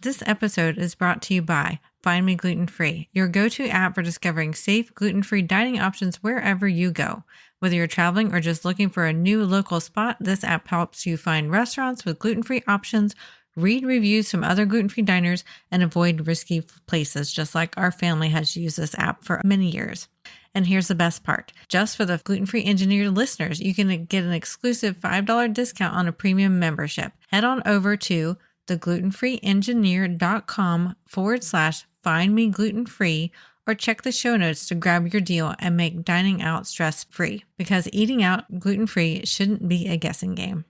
This episode is brought to you by Find Me Gluten-free, your go-to app for discovering safe, gluten-free dining options wherever you go. Whether you're traveling or just looking for a new local spot, this app helps you find restaurants with gluten-free options, read reviews from other gluten-free diners, and avoid risky places, just like our family has used this app for many years. And here's the best part. Just for the gluten-free engineered listeners, you can get an exclusive $5 discount on a premium membership. Head on over to theglutenfreeengineer.com/findmeglutenfree or check the show notes to grab your deal and make dining out stress-free, because eating out gluten-free shouldn't be a guessing game.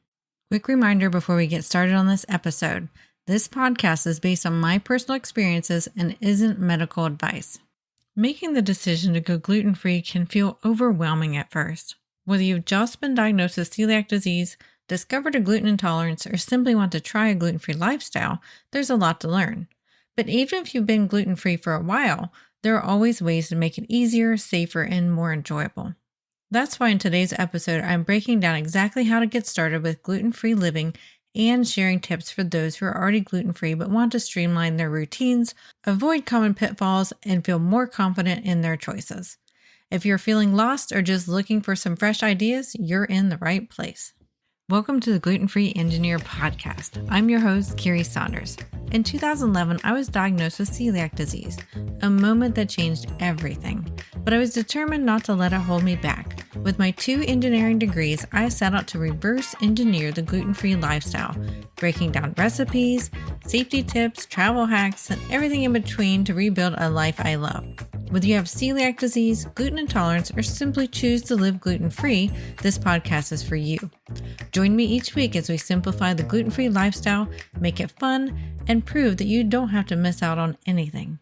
Quick reminder before we get started on this episode. This podcast is based on my personal experiences and isn't medical advice. Making the decision to go gluten-free can feel overwhelming at first. Whether you've just been diagnosed with celiac disease, discovered a gluten intolerance, or simply want to try a gluten-free lifestyle, there's a lot to learn. But even if you've been gluten-free for a while, there are always ways to make it easier, safer, and more enjoyable. That's why in today's episode, I'm breaking down exactly how to get started with gluten-free living and sharing tips for those who are already gluten-free but want to streamline their routines, avoid common pitfalls, and feel more confident in their choices. If you're feeling lost or just looking for some fresh ideas, you're in the right place. Welcome to the Gluten-Free Engineer podcast. I'm your host, Kiri Saunders. In 2011, I was diagnosed with celiac disease, a moment that changed everything. But I was determined not to let it hold me back. With my 2 engineering degrees, I set out to reverse engineer the gluten-free lifestyle, breaking down recipes, safety tips, travel hacks, and everything in between to rebuild a life I love. Whether you have celiac disease, gluten intolerance, or simply choose to live gluten-free, this podcast is for you. Join me each week as we simplify the gluten-free lifestyle, make it fun, and prove that you don't have to miss out on anything.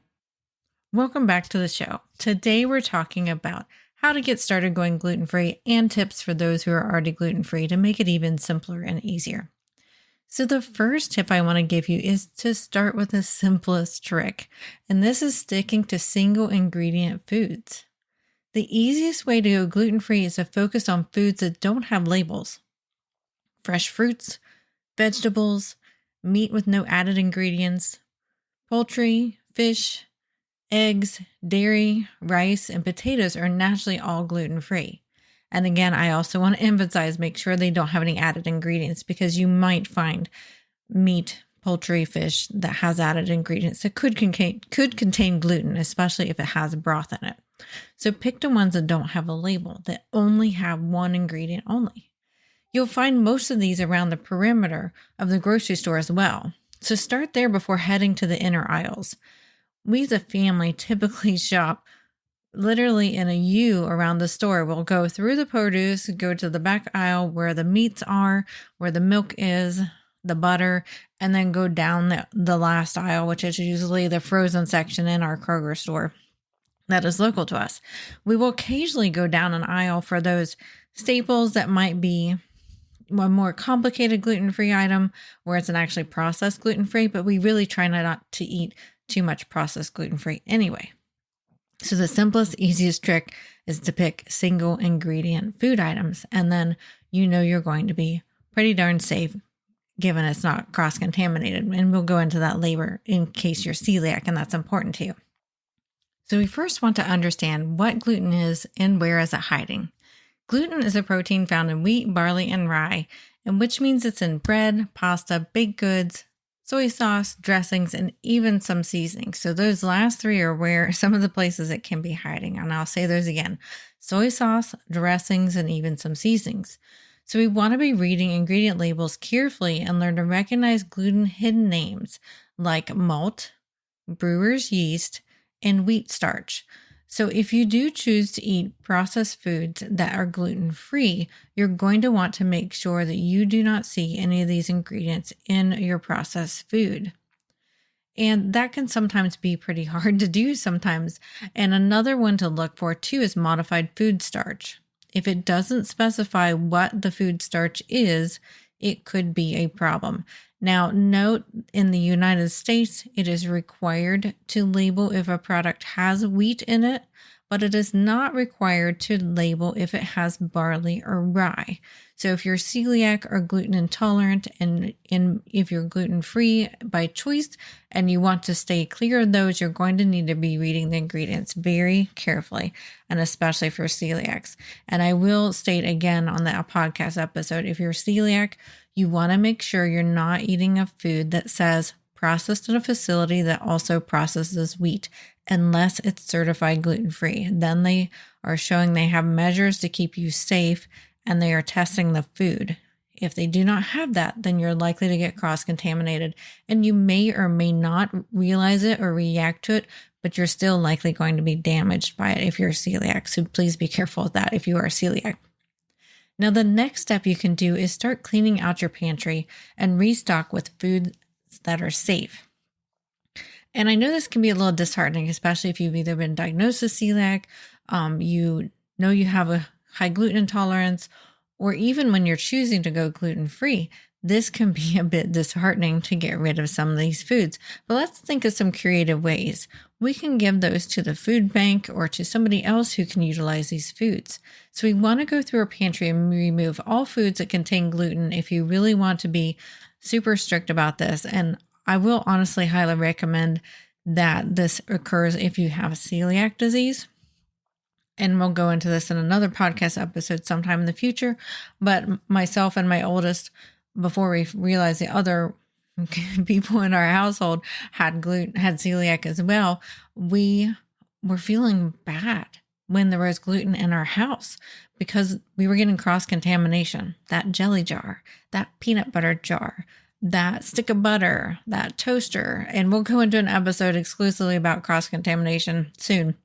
Welcome back to the show. Today we're talking about how to get started going gluten-free and tips for those who are already gluten-free to make it even simpler and easier. So the first tip I want to give you is to start with the simplest trick, and this is sticking to single ingredient foods. The easiest way to go gluten-free is to focus on foods that don't have labels. Fresh fruits, vegetables, meat with no added ingredients, poultry, fish, eggs, dairy, rice, and potatoes are naturally all gluten-free. And again, I also want to emphasize, make sure they don't have any added ingredients, because you might find meat, poultry, fish that has added ingredients that could contain gluten, especially if it has broth in it. So pick the ones that don't have a label, that only have one ingredient only. You'll find most of these around the perimeter of the grocery store as well. So start there before heading to the inner aisles. We as a family typically shop literally in a U around the store. We'll go through the produce, go to the back aisle where the meats are, where the milk is, the butter, and then go down the last aisle, which is usually the frozen section in our Kroger store that is local to us. We will occasionally go down an aisle for those staples that might be a more complicated gluten-free item where it's an actually processed gluten-free, but we really try not to eat too much processed gluten-free anyway. So the simplest, easiest trick is to pick single ingredient food items, and then you know you're going to be pretty darn safe given it's not cross-contaminated. And we'll go into that later in case you're celiac and that's important to you. So we first want to understand what gluten is and where is it hiding. Gluten is a protein found in wheat, barley, and rye, and which means it's in bread, pasta, baked goods, soy sauce, dressings, and even some seasonings. So those last 3 are where some of the places it can be hiding. And I'll say those again: soy sauce, dressings, and even some seasonings. So we want to be reading ingredient labels carefully and learn to recognize gluten hidden names like malt, brewer's yeast, and wheat starch. So if you do choose to eat processed foods that are gluten-free, you're going to want to make sure that you do not see any of these ingredients in your processed food. And that can sometimes be pretty hard to do sometimes. And another one to look for too is modified food starch. If it doesn't specify what the food starch is, it could be a problem. Now, note in the United States, it is required to label if a product has wheat in it, but it is not required to label if it has barley or rye. So if you're celiac or gluten intolerant and if you're gluten-free by choice and you want to stay clear of those, you're going to need to be reading the ingredients very carefully, and especially for celiacs. And I will state again on that podcast episode, if you're celiac, you want to make sure you're not eating a food that says processed in a facility that also processes wheat, unless it's certified gluten-free. Then they are showing they have measures to keep you safe and they are testing the food. If they do not have that, then you're likely to get cross-contaminated, and you may or may not realize it or react to it, but you're still likely going to be damaged by it if you're celiac. So please be careful with that if you are celiac. Now, the next step you can do is start cleaning out your pantry and restock with foods that are safe. And I know this can be a little disheartening, especially if you've either been diagnosed with celiac, you know you have a high gluten intolerance, or even when you're choosing to go gluten-free, this can be a bit disheartening to get rid of some of these foods. But let's think of some creative ways. We can give those to the food bank or to somebody else who can utilize these foods. So we want to go through our pantry and remove all foods that contain gluten if you really want to be super strict about this. And I will honestly highly recommend that this occurs if you have celiac disease. And we'll go into this in another podcast episode sometime in the future. But myself and my oldest, before we realized the other people in our household had celiac as well, we were feeling bad when there was gluten in our house because we were getting cross-contamination. That jelly jar, that peanut butter jar, that stick of butter, that toaster. And we'll go into an episode exclusively about cross-contamination soon.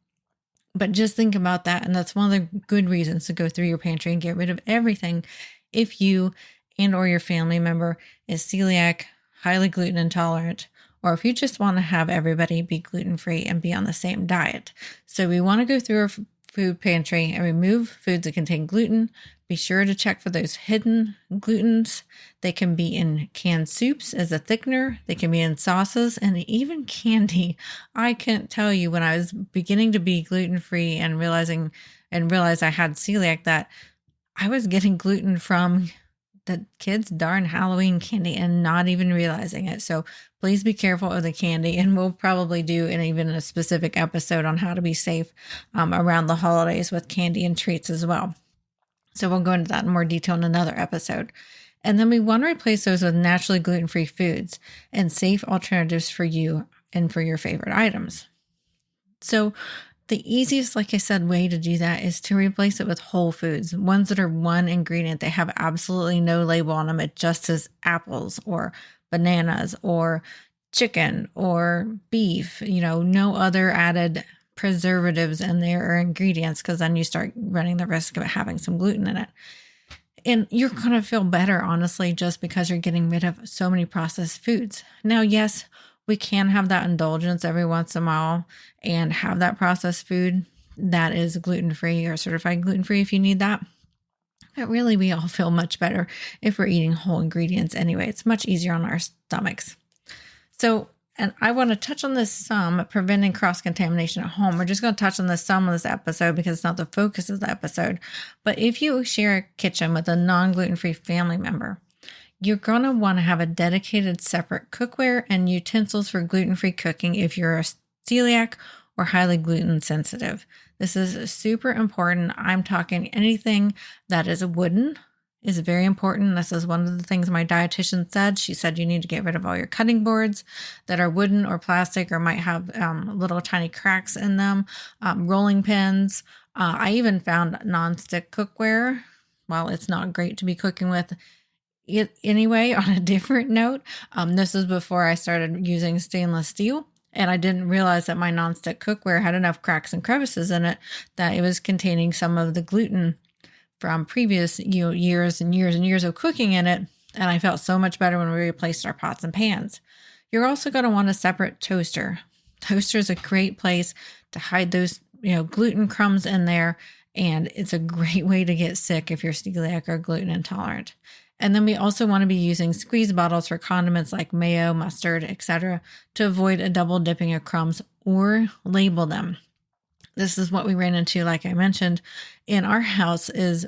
But just think about that. And that's one of the good reasons to go through your pantry and get rid of everything if you and or your family member is celiac, highly gluten intolerant, or if you just want to have everybody be gluten-free and be on the same diet. So we want to go through our food pantry and remove foods that contain gluten. Be sure to check for those hidden glutens. They can be in canned soups as a thickener. They can be in sauces and even candy. I can't tell you, when I was beginning to be gluten-free and realized I had celiac, that I was getting gluten from the kids' darn Halloween candy and not even realizing it. So please be careful of the candy. And we'll probably do even a specific episode on how to be safe around the holidays with candy and treats as well. So we'll go into that in more detail in another episode. And then we want to replace those with naturally gluten-free foods and safe alternatives for you and for your favorite items. So the easiest, like I said, way to do that is to replace it with whole foods, ones that are one ingredient. They have absolutely no label on them. It just says apples or bananas or chicken or beef, no other added preservatives in there or ingredients, because then you start running the risk of having some gluten in it. And you're going to feel better, honestly, just because you're getting rid of so many processed foods. Now, yes, we can have that indulgence every once in a while and have that processed food that is gluten-free or certified gluten-free if you need that. But really, we all feel much better if we're eating whole ingredients anyway. It's much easier on our stomachs. So, and I want to touch on this some, preventing cross-contamination at home. We're just going to touch on this some in this episode because it's not the focus of the episode. But if you share a kitchen with a non-gluten-free family member, you're going to want to have a dedicated separate cookware and utensils for gluten-free cooking if you're a celiac or highly gluten sensitive. This is super important. I'm talking anything that is wooden is very important. This is one of the things my dietitian said. She said you need to get rid of all your cutting boards that are wooden or plastic or might have little tiny cracks in them, rolling pins. I even found nonstick cookware. While it's not great to be cooking with it anyway, on a different note, this is before I started using stainless steel. And I didn't realize that my nonstick cookware had enough cracks and crevices in it that it was containing some of the gluten from previous years and years and years of cooking in it. And I felt so much better when we replaced our pots and pans. You're also going to want a separate toaster. Toaster is a great place to hide those gluten crumbs in there. And it's a great way to get sick if you're celiac or gluten intolerant. And then we also want to be using squeeze bottles for condiments like mayo, mustard, etc. to avoid a double dipping of crumbs or label them. This is what we ran into, like I mentioned, in our house is,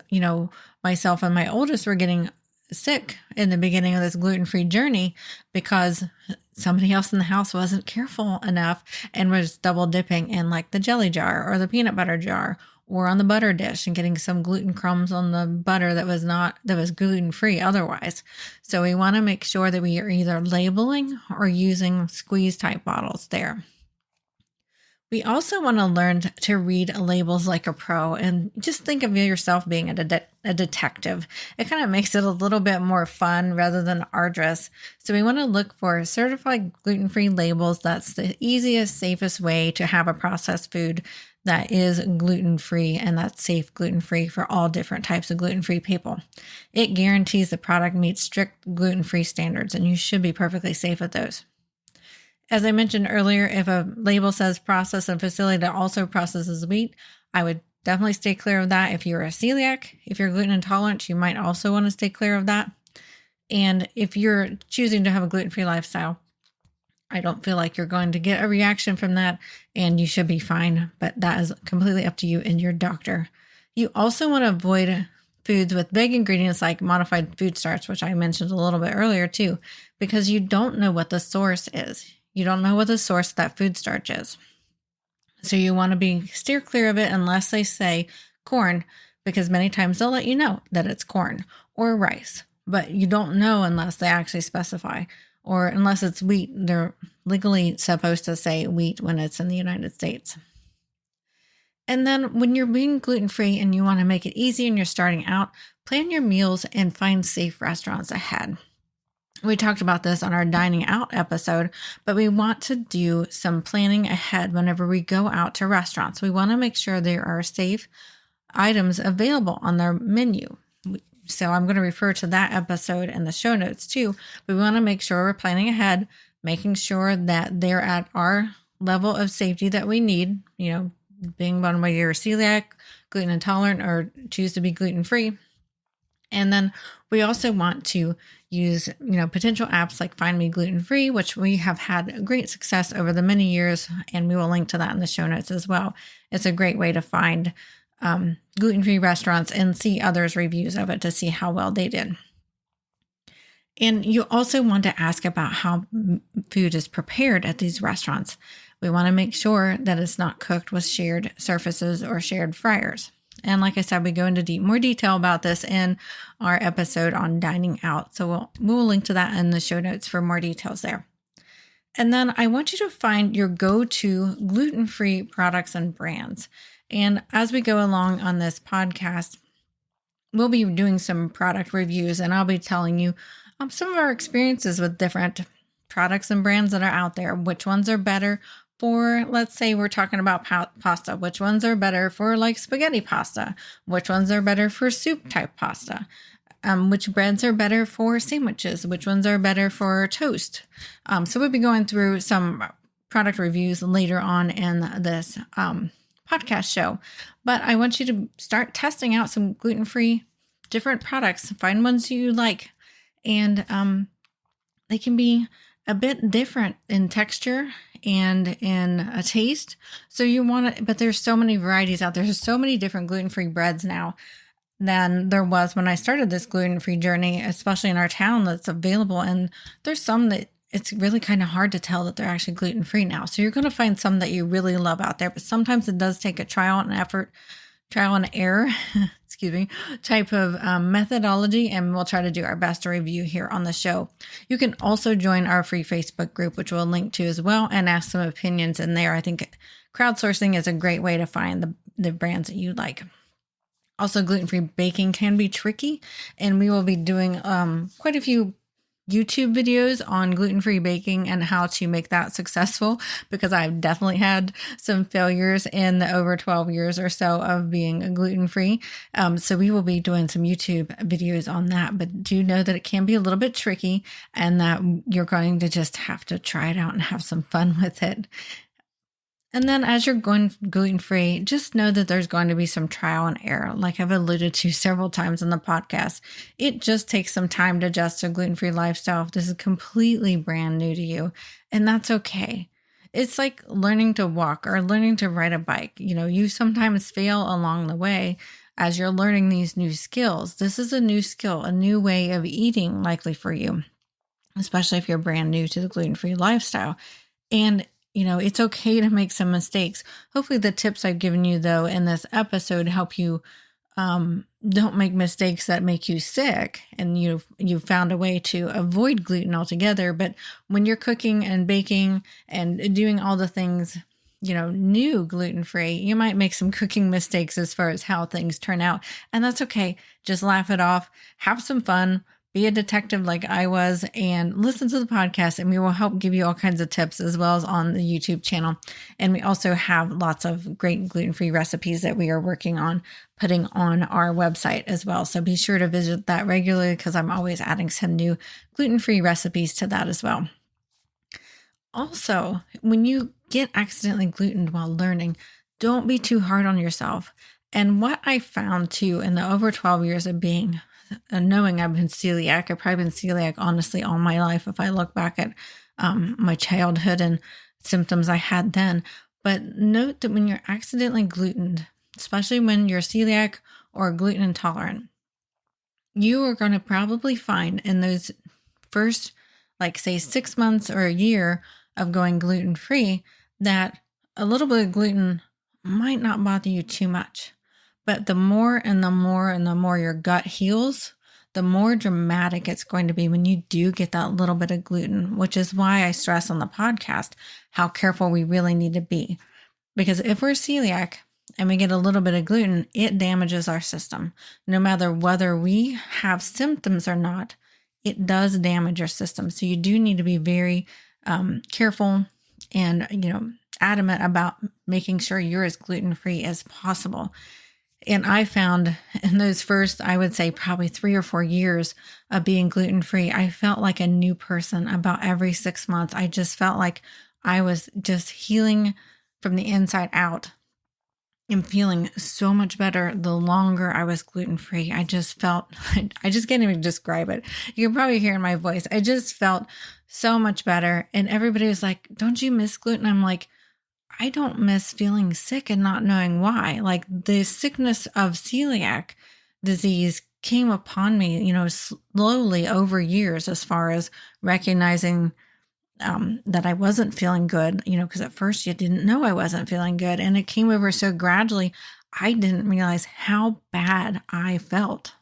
myself and my oldest were getting sick in the beginning of this gluten-free journey because somebody else in the house wasn't careful enough and was double dipping in like the jelly jar or the peanut butter jar or on the butter dish and getting some gluten crumbs on the butter that was gluten-free otherwise. So we want to make sure that we are either labeling or using squeeze type bottles there. We also want to learn to read labels like a pro and just think of yourself being a detective. It kind of makes it a little bit more fun rather than arduous. So we want to look for certified gluten-free labels. That's the easiest, safest way to have a processed food that is gluten-free and that's safe gluten-free for all different types of gluten-free people. It guarantees the product meets strict gluten-free standards, and you should be perfectly safe with those. As I mentioned earlier, if a label says process a facility that also processes wheat, I would definitely stay clear of that. If you're a celiac, if you're gluten intolerant, you might also want to stay clear of that. And if you're choosing to have a gluten-free lifestyle, I don't feel like you're going to get a reaction from that, and you should be fine, but that is completely up to you and your doctor. You also want to avoid foods with big ingredients like modified food starch, which I mentioned a little bit earlier too, because you don't know what the source is. You don't know what the source of that food starch is. So you want to steer clear of it unless they say corn, because many times they'll let you know that it's corn or rice, but you don't know unless they actually specify, or unless it's wheat. They're legally supposed to say wheat when it's in the United States. And then when you're being gluten-free and you want to make it easy and you're starting out, plan your meals and find safe restaurants ahead. We talked about this on our dining out episode, but we want to do some planning ahead whenever we go out to restaurants. We want to make sure there are safe items available on their menu. So I'm going to refer to that episode in the show notes too. We want to make sure we're planning ahead, making sure that they're at our level of safety that we need, being one way you're celiac, gluten intolerant, or choose to be gluten-free. And then we also want to use, potential apps like Find Me Gluten, which we have had great success over the many years, and we will link to that in the show notes as well. It's a great way to find gluten-free restaurants and see others' reviews of it to see how well they did. And you also want to ask about how food is prepared at these restaurants. We want to make sure that it's not cooked with shared surfaces or shared fryers. And like I said, we go into more detail about this in our episode on dining out. So we'll link to that in the show notes for more details there. And then I want you to find your go-to gluten-free products and brands. And as we go along on this podcast, we'll be doing some product reviews, and I'll be telling you some of our experiences with different products and brands that are out there, which ones are better for, let's say we're talking about pasta, which ones are better for like spaghetti pasta, which ones are better for soup type pasta, which breads are better for sandwiches, which ones are better for toast. So we'll be going through some product reviews later on in this podcast show, but I want you to start testing out some gluten-free different products, find ones you like, and they can be a bit different in texture and in a taste. So but there's so many varieties out there. There's so many different gluten-free breads now than there was when I started this gluten-free journey, especially in our town, that's available. And there's some that it's really kind of hard to tell that they're actually gluten-free now. So you're going to find some that you really love out there, but sometimes it does take a trial and error, type of methodology, and we'll try to do our best to review here on the show. You can also join our free Facebook group, which we'll link to as well, and ask some opinions in there. I think crowdsourcing is a great way to find the brands that you like. Also, gluten-free baking can be tricky, and we will be doing quite a few YouTube videos on gluten-free baking and how to make that successful, because I've definitely had some failures in the over 12 years or so of being gluten-free. So we will be doing some YouTube videos on that, but do know that it can be a little bit tricky and that you're going to just have to try it out and have some fun with it. And then as you're going gluten-free, just know that there's going to be some trial and error. Like I've alluded to several times in the podcast, it just takes some time to adjust to a gluten-free lifestyle if this is completely brand new to you. And that's okay. It's like learning to walk or learning to ride a bike. You sometimes fail along the way as you're learning these new skills. This is a new skill, a new way of eating likely for you, especially if you're brand new to the gluten-free lifestyle. And, it's okay to make some mistakes. Hopefully the tips I've given you though in this episode help you don't make mistakes that make you sick, and you've found a way to avoid gluten altogether. But when you're cooking and baking and doing all the things, new gluten-free, you might make some cooking mistakes as far as how things turn out. And that's okay. Just laugh it off, have some fun, be a detective like I was, and listen to the podcast, and we will help give you all kinds of tips as well as on the YouTube channel. And we also have lots of great gluten-free recipes that we are working on putting on our website as well. So be sure to visit that regularly because I'm always adding some new gluten-free recipes to that as well. Also, when you get accidentally glutened while learning, don't be too hard on yourself. And what I found too in the over 12 years of being knowing I've been celiac, I've probably been celiac honestly all my life if I look back at my childhood and symptoms I had then. But note that when you're accidentally glutened, especially when you're celiac or gluten intolerant, you are going to probably find in those first, like say 6 months or a year of going gluten-free, that a little bit of gluten might not bother you too much. But the more and the more and the more your gut heals, the more dramatic it's going to be when you do get that little bit of gluten, which is why I stress on the podcast how careful we really need to be. Because if we're celiac and we get a little bit of gluten, it damages our system. No matter whether we have symptoms or not, it does damage your system. So you do need to be very careful and, adamant about making sure you're as gluten-free as possible. And I found in those first, I would say probably 3 or 4 years of being gluten-free, I felt like a new person about every 6 months. I just felt like I was just healing from the inside out and feeling so much better the longer I was gluten-free. I just felt, I just can't even describe it. You can probably hear in my voice. I just felt so much better. And everybody was like, don't you miss gluten? I'm like, I don't miss feeling sick and not knowing why. Like the sickness of celiac disease came upon me, slowly over years, as far as recognizing that I wasn't feeling good, because at first you didn't know I wasn't feeling good. And it came over so gradually, I didn't realize how bad I felt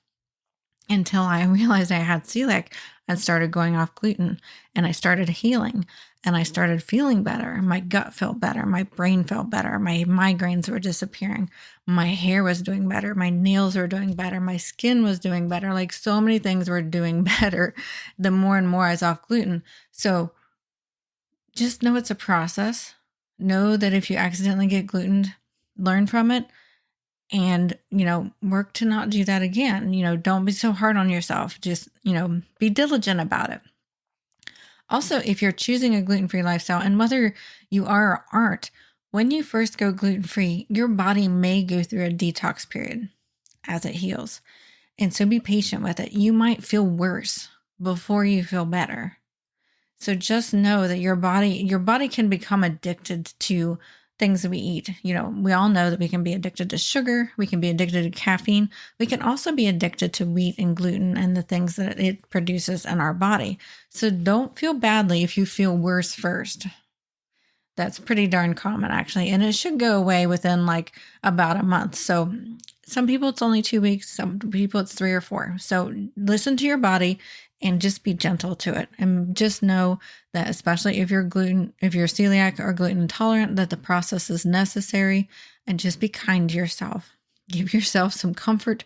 until I realized I had celiac and started going off gluten, and I started healing. And I started feeling better. My gut felt better. My brain felt better. My migraines were disappearing. My hair was doing better. My nails were doing better. My skin was doing better. Like so many things were doing better the more and more I was off gluten. So just know it's a process. Know that if you accidentally get glutened, learn from it and, work to not do that again. Don't be so hard on yourself. Just, be diligent about it. Also, if you're choosing a gluten-free lifestyle, and whether you are or aren't, when you first go gluten-free, your body may go through a detox period as it heals. And so be patient with it. You might feel worse before you feel better. So just know that your body can become addicted to things that we eat. We all know that we can be addicted to sugar. We can be addicted to caffeine. We can also be addicted to wheat and gluten and the things that it produces in our body. So don't feel badly if you feel worse first. That's pretty darn common, actually. And it should go away within like about a month. So some people it's only 2 weeks. Some people it's 3 or 4. So listen to your body and just be gentle to it. And just know that especially if you're celiac or gluten intolerant, that the process is necessary, and just be kind to yourself. Give yourself some comfort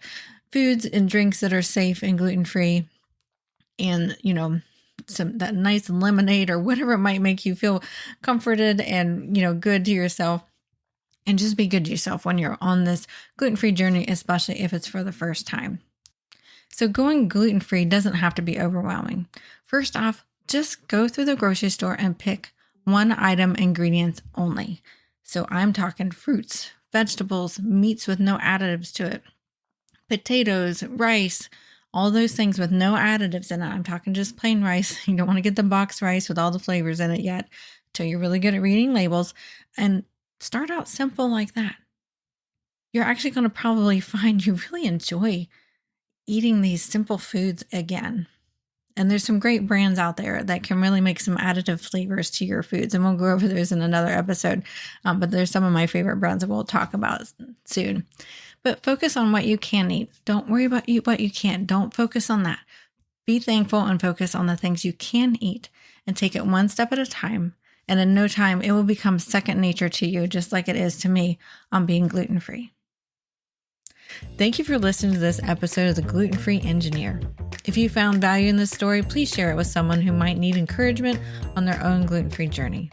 foods and drinks that are safe and gluten-free, and, that nice lemonade or whatever might make you feel comforted and, good to yourself. And just be good to yourself when you're on this gluten-free journey, especially if it's for the first time. So going gluten-free doesn't have to be overwhelming. First off, just go through the grocery store and pick one item ingredients only. So I'm talking fruits, vegetables, meats with no additives to it, potatoes, rice, all those things with no additives in it. I'm talking just plain rice. You don't want to get the box rice with all the flavors in it yet. till you're really good at reading labels, and start out simple like that. You're actually going to probably find you really enjoy eating these simple foods again. And there's some great brands out there that can really make some additive flavors to your foods. And we'll go over those in another episode. But there's some of my favorite brands that we'll talk about soon. But focus on what you can eat. Don't worry about what you can't. Don't focus on that. Be thankful and focus on the things you can eat and take it one step at a time. And in no time, it will become second nature to you, just like it is to me on being gluten-free. Thank you for listening to this episode of The Gluten-Free Engineer. If you found value in this story, please share it with someone who might need encouragement on their own gluten-free journey.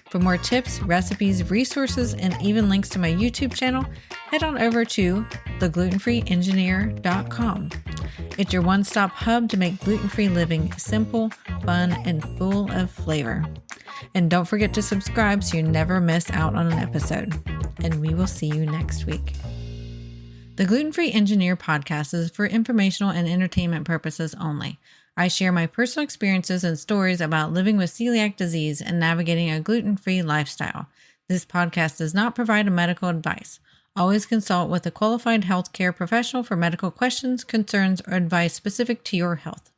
For more tips, recipes, resources, and even links to my YouTube channel, head on over to theglutenfreeengineer.com. It's your one-stop hub to make gluten-free living simple, fun, and full of flavor. And don't forget to subscribe so you never miss out on an episode. And we will see you next week. The Gluten-Free Engineer podcast is for informational and entertainment purposes only. I share my personal experiences and stories about living with celiac disease and navigating a gluten-free lifestyle. This podcast does not provide medical advice. Always consult with a qualified healthcare professional for medical questions, concerns, or advice specific to your health.